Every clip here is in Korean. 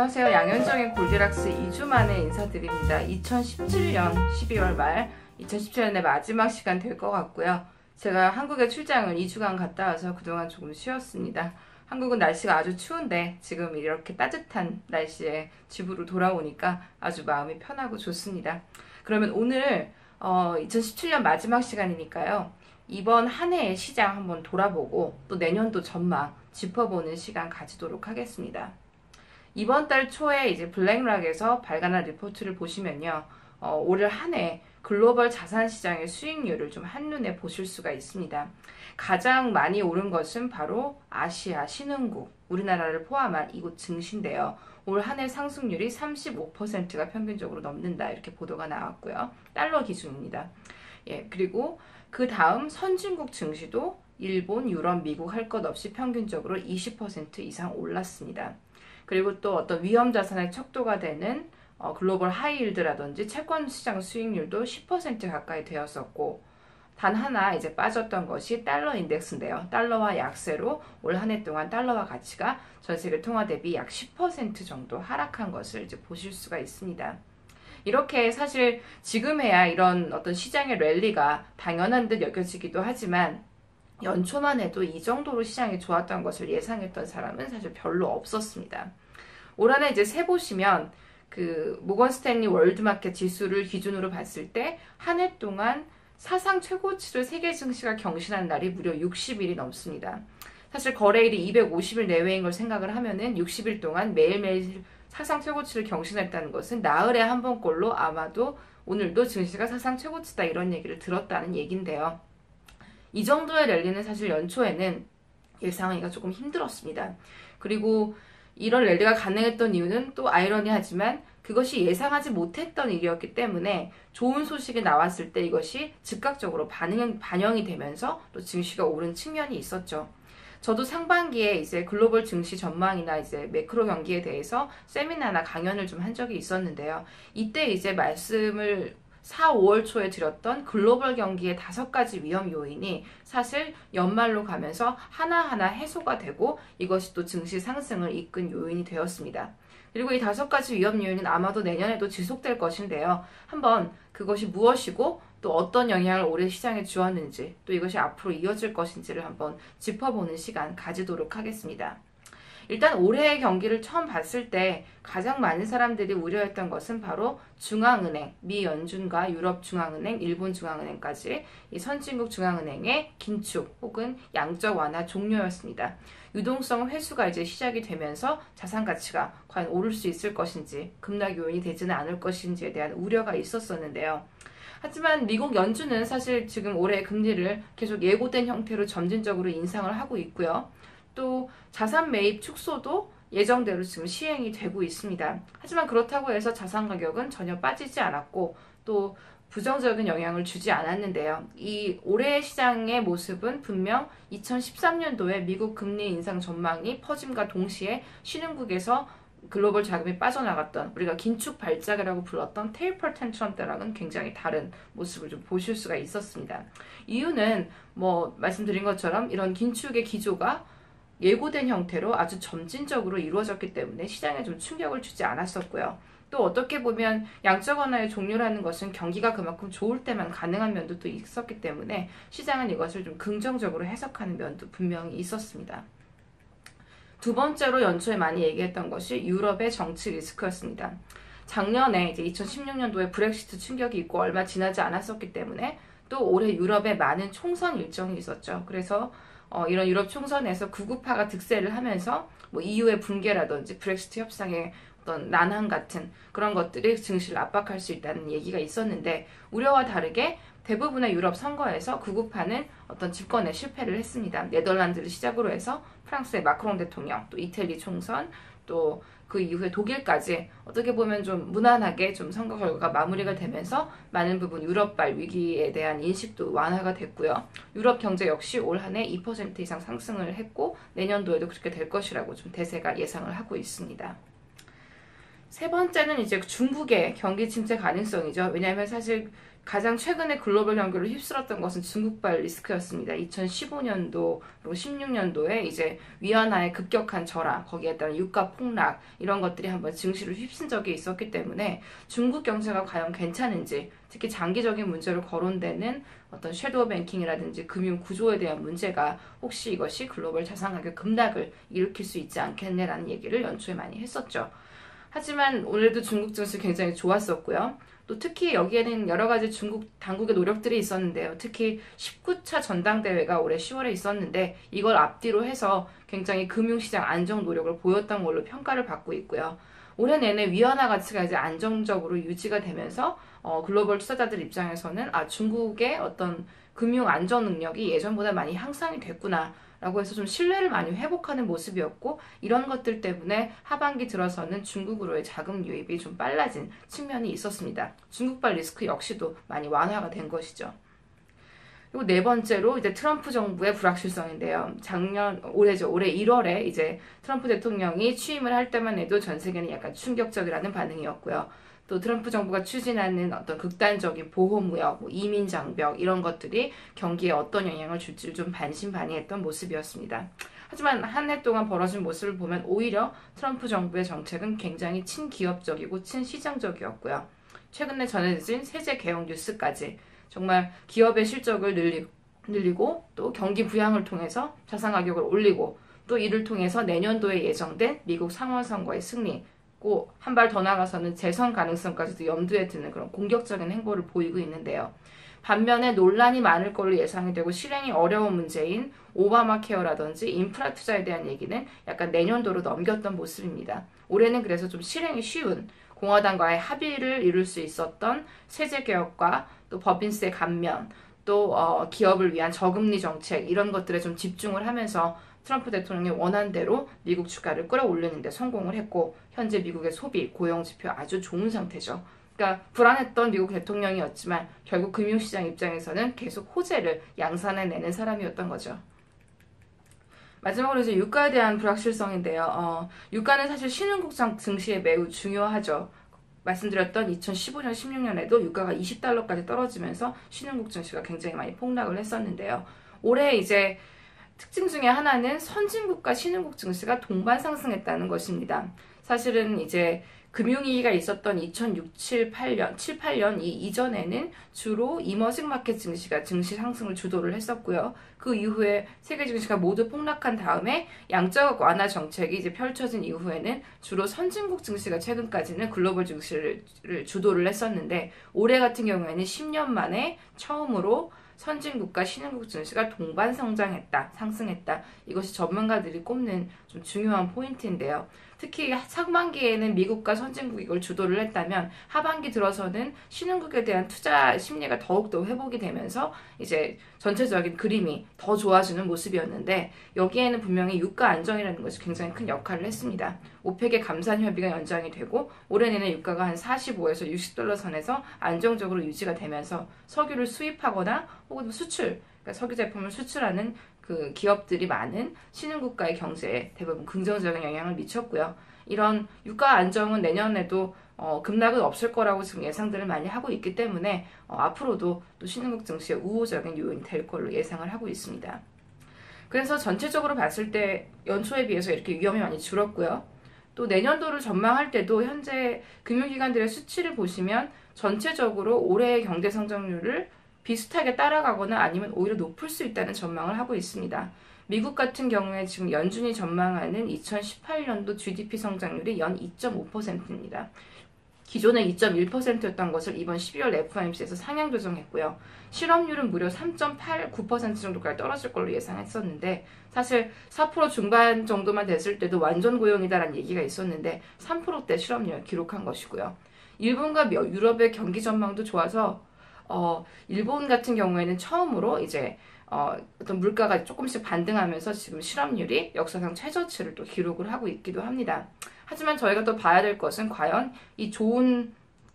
안녕하세요. 양현정의 골디락스 2주 만에 인사드립니다. 2017년 12월 말 2017년의 마지막 시간 될 것 같고요. 제가 한국에 출장을 2주간 갔다 와서 그동안 조금 쉬었습니다. 한국은 날씨가 아주 추운데 지금 이렇게 따뜻한 날씨에 집으로 돌아오니까 아주 마음이 편하고 좋습니다. 그러면 오늘 2017년 마지막 시간이니까요. 이번 한 해의 시장 한번 돌아보고 또 내년도 전망 짚어보는 시간 가지도록 하겠습니다. 이번 달 초에 이제 블랙락에서 발간한 리포트를 보시면요. 올 한 해 글로벌 자산 시장의 수익률을 좀 한눈에 보실 수가 있습니다. 가장 많이 오른 것은 바로 아시아 신흥국, 우리나라를 포함한 이곳 증시인데요. 올 한 해 상승률이 35%가 평균적으로 넘는다 이렇게 보도가 나왔고요. 달러 기준입니다. 예, 그리고 그 다음 선진국 증시도 일본, 유럽, 미국 할 것 없이 평균적으로 20% 이상 올랐습니다. 그리고 또 어떤 위험 자산의 척도가 되는 글로벌 하이힐드라든지 채권 시장 수익률도 10% 가까이 되었었고, 단 하나 이제 빠졌던 것이 달러 인덱스인데요. 달러와 약세로 올 한 해 동안 달러와 가치가 전 세계 통화 대비 약 10% 정도 하락한 것을 이제 보실 수가 있습니다. 이렇게 사실 지금에야 이런 어떤 시장의 랠리가 당연한 듯 여겨지기도 하지만 연초만 해도 이 정도로 시장이 좋았던 것을 예상했던 사람은 사실 별로 없었습니다. 올 한 해 이제 세보시면 그 모건 스탠리 월드마켓 지수를 기준으로 봤을 때 한 해 동안 사상 최고치를 세계 증시가 경신한 날이 무려 60일이 넘습니다. 사실 거래일이 250일 내외인 걸 생각을 하면은 60일 동안 매일매일 사상 최고치를 경신했다는 것은 나흘에 한 번꼴로 아마도 오늘도 증시가 사상 최고치다 이런 얘기를 들었다는 얘긴데요. 이 정도의 랠리는 사실 연초에는 예상하기가 조금 힘들었습니다. 그리고 이런 랠리가 가능했던 이유는 또 아이러니하지만 그것이 예상하지 못했던 일이었기 때문에 좋은 소식이 나왔을 때 이것이 즉각적으로 반영이 되면서 또 증시가 오른 측면이 있었죠. 저도 상반기에 이제 글로벌 증시 전망이나 이제 매크로 경기에 대해서 세미나나 강연을 좀 한 적이 있었는데요. 이때 이제 말씀을 4, 5월 초에 드렸던 글로벌 경기의 5가지 위험 요인이 사실 연말로 가면서 하나하나 해소가 되고 이것이 또 증시 상승을 이끈 요인이 되었습니다. 그리고 이 5가지 위험 요인은 아마도 내년에도 지속될 것인데요. 한번 그것이 무엇이고 또 어떤 영향을 올해 시장에 주었는지 또 이것이 앞으로 이어질 것인지를 한번 짚어보는 시간 가지도록 하겠습니다. 일단 올해의 경기를 처음 봤을 때 가장 많은 사람들이 우려했던 것은 바로 중앙은행, 미 연준과 유럽 중앙은행, 일본 중앙은행까지 이 선진국 중앙은행의 긴축 혹은 양적 완화 종료였습니다. 유동성 회수가 이제 시작이 되면서 자산 가치가 과연 오를 수 있을 것인지 급락 요인이 되지는 않을 것인지에 대한 우려가 있었었는데요. 하지만 미국 연준은 사실 지금 올해 금리를 계속 예고된 형태로 점진적으로 인상을 하고 있고요. 또 자산 매입 축소도 예정대로 지금 시행이 되고 있습니다. 하지만 그렇다고 해서 자산 가격은 전혀 빠지지 않았고 또 부정적인 영향을 주지 않았는데요. 이 올해의 시장의 모습은 분명 2013년도에 미국 금리 인상 전망이 퍼짐과 동시에 신흥국에서 글로벌 자금이 빠져나갔던 우리가 긴축 발작이라고 불렀던 테이퍼 텐트럼 때랑은 굉장히 다른 모습을 좀 보실 수가 있었습니다. 이유는 말씀드린 것처럼 이런 긴축의 기조가 예고된 형태로 아주 점진적으로 이루어졌기 때문에 시장에 좀 충격을 주지 않았었고요. 또 어떻게 보면 양적 완화의 종료라는 것은 경기가 그만큼 좋을 때만 가능한 면도 또 있었기 때문에 시장은 이것을 좀 긍정적으로 해석하는 면도 분명히 있었습니다. 두 번째로 연초에 많이 얘기했던 것이 유럽의 정치 리스크였습니다. 작년에 이제 2016년도에 브렉시트 충격이 있고 얼마 지나지 않았었기 때문에 또 올해 유럽에 많은 총선 일정이 있었죠. 그래서 이런 유럽 총선에서 구구파가 득세를 하면서 EU의 붕괴라든지 브렉시트 협상의 어떤 난항 같은 그런 것들이 증시를 압박할 수 있다는 얘기가 있었는데 우려와 다르게 대부분의 유럽 선거에서 구구파는 어떤 집권에 실패를 했습니다. 네덜란드를 시작으로 해서 프랑스의 마크롱 대통령, 또 이태리 총선, 또 그 이후에 독일까지 어떻게 보면 좀 무난하게 좀 선거 결과가 마무리가 되면서 많은 부분 유럽발 위기에 대한 인식도 완화가 됐고요. 유럽 경제 역시 올 한 해 2% 이상 상승을 했고 내년도에도 그렇게 될 것이라고 좀 대세가 예상을 하고 있습니다. 세 번째는 이제 중국의 경기 침체 가능성이죠. 왜냐하면 사실 가장 최근에 글로벌 경기를 휩쓸었던 것은 중국발 리스크였습니다. 2015년도 그리고 16년도에 이제 위안화의 급격한 절하, 거기에 따른 유가 폭락 이런 것들이 한번 증시를 휩쓴 적이 있었기 때문에 중국 경제가 과연 괜찮은지, 특히 장기적인 문제로 거론되는 어떤 섀도우 뱅킹이라든지 금융 구조에 대한 문제가 혹시 이것이 글로벌 자산 가격 급락을 일으킬 수 있지 않겠네라는 얘기를 연초에 많이 했었죠. 하지만 올해도 중국 증시 굉장히 좋았었고요. 또 특히 여기에는 여러 가지 중국 당국의 노력들이 있었는데요. 특히 19차 전당대회가 올해 10월에 있었는데 이걸 앞뒤로 해서 굉장히 금융시장 안정 노력을 보였던 걸로 평가를 받고 있고요. 올해 내내 위안화 가치가 이제 안정적으로 유지가 되면서 글로벌 투자자들 입장에서는 중국의 어떤 금융 안정 능력이 예전보다 많이 향상이 됐구나 라고 해서 좀 신뢰를 많이 회복하는 모습이었고, 이런 것들 때문에 하반기 들어서는 중국으로의 자금 유입이 좀 빨라진 측면이 있었습니다. 중국발 리스크 역시도 많이 완화가 된 것이죠. 그리고 네 번째로 이제 트럼프 정부의 불확실성인데요. 올해 1월에 이제 트럼프 대통령이 취임을 할 때만 해도 전 세계는 약간 충격적이라는 반응이었고요. 또 트럼프 정부가 추진하는 어떤 극단적인 보호무역, 이민 장벽 이런 것들이 경기에 어떤 영향을 줄지 좀 반신반의했던 모습이었습니다. 하지만 한 해 동안 벌어진 모습을 보면 오히려 트럼프 정부의 정책은 굉장히 친기업적이고 친시장적이었고요. 최근에 전해진 세제 개혁 뉴스까지 정말 기업의 실적을 늘리고 또 경기 부양을 통해서 자산 가격을 올리고, 또 이를 통해서 내년도에 예정된 미국 상원 선거의 승리, 한 발 더 나가서는 재선 가능성까지도 염두에 두는 그런 공격적인 행보를 보이고 있는데요. 반면에 논란이 많을 걸로 예상이 되고 실행이 어려운 문제인 오바마 케어라든지 인프라 투자에 대한 얘기는 약간 내년도로 넘겼던 모습입니다. 올해는 그래서 좀 실행이 쉬운, 공화당과의 합의를 이룰 수 있었던 세제 개혁과 또 법인세 감면, 또 기업을 위한 저금리 정책 이런 것들에 좀 집중을 하면서 트럼프 대통령이 원한 대로 미국 주가를 끌어올리는 데 성공을 했고, 현재 미국의 소비, 고용 지표 아주 좋은 상태죠. 그러니까 불안했던 미국 대통령이었지만 결국 금융시장 입장에서는 계속 호재를 양산해내는 사람이었던 거죠. 마지막으로 이제 유가에 대한 불확실성인데요. 유가는 사실 신흥국 증시에 매우 중요하죠. 말씀드렸던 2015년, 16년에도 유가가 $20까지 떨어지면서 신흥국 증시가 굉장히 많이 폭락을 했었는데요. 올해 이제 특징 중에 하나는 선진국과 신흥국 증시가 동반 상승했다는 것입니다. 사실은 이제 금융위기가 있었던 2006, 7, 8년 이전에는 주로 이머징 마켓 증시가 증시 상승을 주도를 했었고요. 그 이후에 세계 증시가 모두 폭락한 다음에 양적 완화 정책이 이제 펼쳐진 이후에는 주로 선진국 증시가 최근까지는 글로벌 증시를 주도를 했었는데, 올해 같은 경우에는 10년 만에 처음으로 선진국과 신흥국 증시가 동반 상승했다. 이것이 전문가들이 꼽는 좀 중요한 포인트인데요. 특히 상반기에는 미국과 선진국이 이걸 주도를 했다면 하반기 들어서는 신흥국에 대한 투자 심리가 더욱더 회복이 되면서 이제 전체적인 그림이 더 좋아지는 모습이었는데, 여기에는 분명히 유가 안정이라는 것이 굉장히 큰 역할을 했습니다. 오펙의 감산 협의가 연장이 되고 올해 내내 유가가 한 45에서 $60 선에서 안정적으로 유지가 되면서 석유를 수입하거나 혹은 수출, 그러니까 석유 제품을 수출하는 그 기업들이 많은 신흥국가의 경제에 대부분 긍정적인 영향을 미쳤고요. 이런 유가 안정은 내년에도 급락은 없을 거라고 지금 예상들을 많이 하고 있기 때문에 앞으로도 또 신흥국 증시의 우호적인 요인이 될 걸로 예상을 하고 있습니다. 그래서 전체적으로 봤을 때 연초에 비해서 이렇게 위험이 많이 줄었고요. 또 내년도를 전망할 때도 현재 금융기관들의 수치를 보시면 전체적으로 올해의 경제 성장률을 비슷하게 따라가거나 아니면 오히려 높을 수 있다는 전망을 하고 있습니다. 미국 같은 경우에 지금 연준이 전망하는 2018년도 GDP 성장률이 연 2.5%입니다. 기존에 2.1%였던 것을 이번 12월 FOMC에서 상향 조정했고요. 실업률은 무려 3.89% 정도까지 떨어질 걸로 예상했었는데, 사실 4% 중반 정도만 됐을 때도 완전 고용이다라는 얘기가 있었는데 3%대 실업률을 기록한 것이고요. 일본과 유럽의 경기 전망도 좋아서 일본 같은 경우에는 처음으로 이제 어떤 물가가 조금씩 반등하면서 지금 실업률이 역사상 최저치를 또 기록을 하고 있기도 합니다. 하지만 저희가 또 봐야 될 것은 과연 이 좋은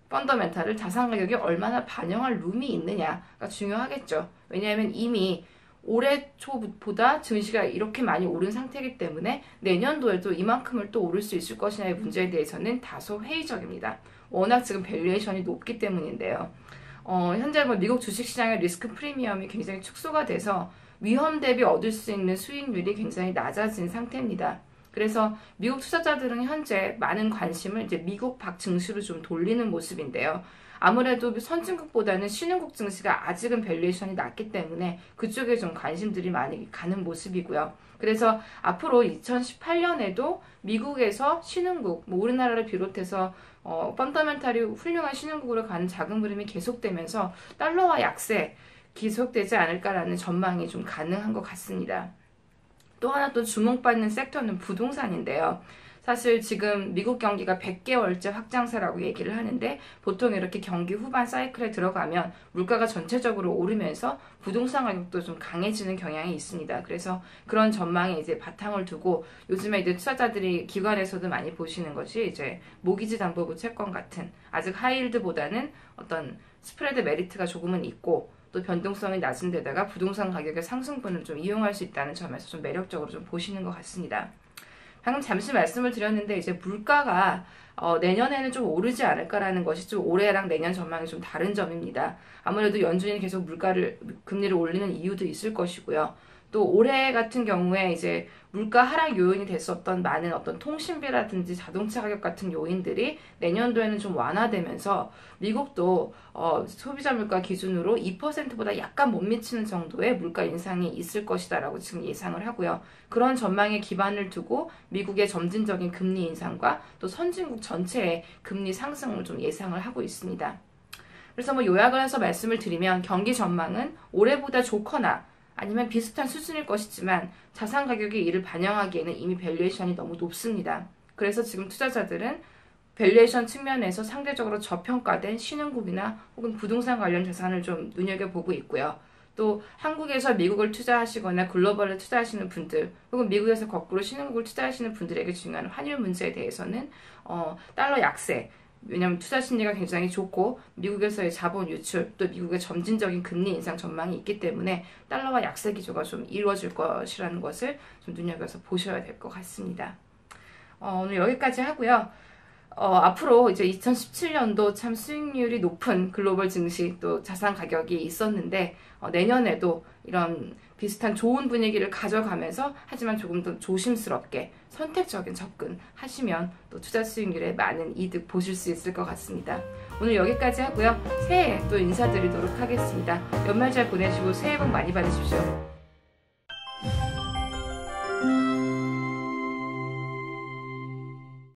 펀더멘탈을 자산 가격이 얼마나 반영할 룸이 있느냐가 중요하겠죠. 왜냐하면 이미 올해 초보다 증시가 이렇게 많이 오른 상태이기 때문에 내년도에도 이만큼을 또 오를 수 있을 것이냐의 문제에 대해서는 다소 회의적입니다. 워낙 지금 밸류에이션이 높기 때문인데요. 현재 미국 주식시장의 리스크 프리미엄이 굉장히 축소가 돼서 위험 대비 얻을 수 있는 수익률이 굉장히 낮아진 상태입니다. 그래서 미국 투자자들은 현재 많은 관심을 이제 미국 박 증시로 좀 돌리는 모습인데요. 아무래도 선진국보다는 신흥국 증시가 아직은 밸류에이션이 낮기 때문에 그쪽에 좀 관심들이 많이 가는 모습이고요. 그래서 앞으로 2018년에도 미국에서 신흥국, 우리나라를 비롯해서 펀더멘탈이 훌륭한 신흥국으로 가는 자금 흐름이 계속되면서 달러와 약세 계속되지 않을까라는 전망이 좀 가능한 것 같습니다. 또 하나 또 주목받는 섹터는 부동산인데요. 사실 지금 미국 경기가 100개월째 확장세라고 얘기를 하는데 보통 이렇게 경기 후반 사이클에 들어가면 물가가 전체적으로 오르면서 부동산 가격도 좀 강해지는 경향이 있습니다. 그래서 그런 전망에 이제 바탕을 두고 요즘에 이제 투자자들이 기관에서도 많이 보시는 것이 이제 모기지 담보부 채권 같은 아직 하이힐드보다는 어떤 스프레드 메리트가 조금은 있고 또 변동성이 낮은 데다가 부동산 가격의 상승분을 좀 이용할 수 있다는 점에서 좀 매력적으로 좀 보시는 것 같습니다. 방금 잠시 말씀을 드렸는데 이제 물가가 내년에는 좀 오르지 않을까라는 것이 좀 올해랑 내년 전망이 좀 다른 점입니다. 아무래도 연준이 계속 금리를 올리는 이유도 있을 것이고요. 또 올해 같은 경우에 이제 물가 하락 요인이 됐었던 많은 어떤 통신비라든지 자동차 가격 같은 요인들이 내년도에는 좀 완화되면서 미국도 소비자 물가 기준으로 2%보다 약간 못 미치는 정도의 물가 인상이 있을 것이다라고 지금 예상을 하고요. 그런 전망에 기반을 두고 미국의 점진적인 금리 인상과 또 선진국 전체의 금리 상승을 좀 예상을 하고 있습니다. 그래서 요약을 해서 말씀을 드리면 경기 전망은 올해보다 좋거나 아니면 비슷한 수준일 것이지만 자산 가격이 이를 반영하기에는 이미 밸류에이션이 너무 높습니다. 그래서 지금 투자자들은 밸류에이션 측면에서 상대적으로 저평가된 신흥국이나 혹은 부동산 관련 자산을 좀 눈여겨보고 있고요. 또 한국에서 미국을 투자하시거나 글로벌에 투자하시는 분들 혹은 미국에서 거꾸로 신흥국을 투자하시는 분들에게 중요한 환율 문제에 대해서는 달러 약세, 왜냐하면 투자 심리가 굉장히 좋고 미국에서의 자본 유출 또 미국의 점진적인 금리 인상 전망이 있기 때문에 달러와 약세 기조가 좀 이루어질 것이라는 것을 좀 눈여겨서 보셔야 될 것 같습니다. 오늘 여기까지 하고요. 앞으로 이제 2017년도 참 수익률이 높은 글로벌 증시 또 자산 가격이 있었는데 내년에도 이런 비슷한 좋은 분위기를 가져가면서 하지만 조금 더 조심스럽게 선택적인 접근 하시면 또 투자 수익률에 많은 이득 보실 수 있을 것 같습니다. 오늘 여기까지 하고요. 새해에 또 인사드리도록 하겠습니다. 연말 잘 보내시고 새해 복 많이 받으십시오.